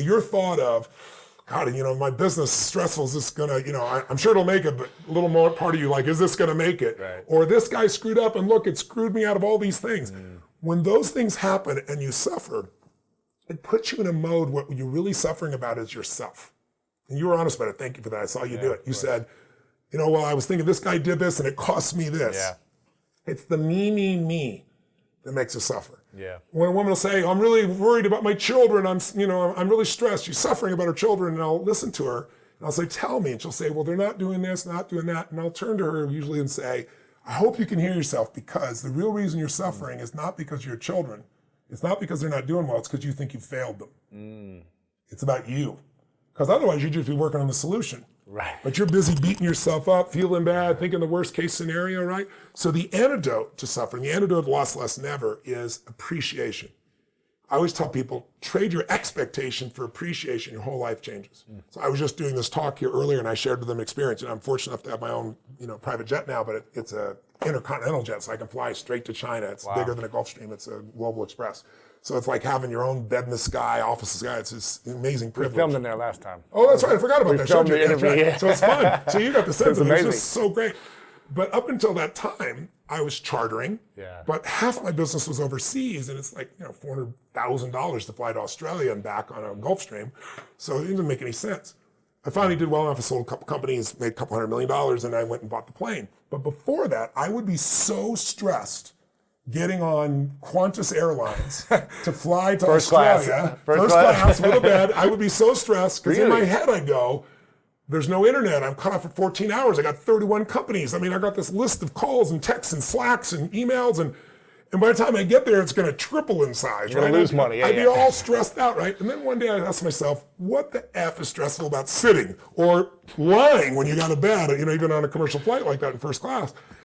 your thought of, God, my business is stressful. Is this gonna, I'm sure it'll make it, but a little more part of you like, is this gonna make it? Right. Or this guy screwed up and look, it screwed me out of all these things. When those things happen and you suffer, it puts you in a mode where what you're really suffering about is yourself. And you were honest about it. Thank you for that. I saw you do it. You said, well, I was thinking this guy did this and it cost me this. Yeah. It's the me that makes us suffer. Yeah. When a woman will say, I'm really worried about my children, I'm really stressed. She's suffering about her children, and I'll listen to her, and I'll say, tell me. And she'll say, well, they're not doing this, not doing that. And I'll turn to her usually and say, I hope you can hear yourself, because the real reason you're suffering is not because of your children. It's not because they're not doing well. It's because you think you failed them. It's about you. Because otherwise you'd just be working on the solution. Right. But you're busy beating yourself up, feeling bad, thinking the worst case scenario, right? So the antidote to suffering, the antidote to loss less than ever, is appreciation. I always tell people, trade your expectation for appreciation, your whole life changes. So I was just doing this talk here earlier, and I shared with them experience, and I'm fortunate enough to have my own private jet now, but it's a intercontinental jet, so I can fly straight to China. It's bigger than a Gulfstream. It's a Global Express. So it's like having your own bed in the sky, office in the sky. It's this amazing privilege. We filmed in there last time. Oh, that's right. I forgot about that. We filmed the interview. Right. Yeah. So it's fun. So you got the sense of it. It's amazing. just so great. But up until that time, I was chartering. Yeah. But half my business was overseas, and it's like $400,000 to fly to Australia and back on a Gulfstream. So it didn't make any sense. I finally did well enough. I sold a couple companies, made a couple $100 million, and I went and bought the plane. But before that, I would be so stressed getting on Qantas Airlines to fly to Australia. First class with a bed. I would be so stressed because in my head I go, there's no internet. I'm cut off for 14 hours. I got 31 companies. I got this list of calls and texts and Slacks and emails, and by the time I get there, it's going to triple in size. You're going to lose money. I'd be all stressed out, right? And then one day I asked myself, what the F is stressful about sitting or lying when you got a bed, even on a commercial flight like that in first class?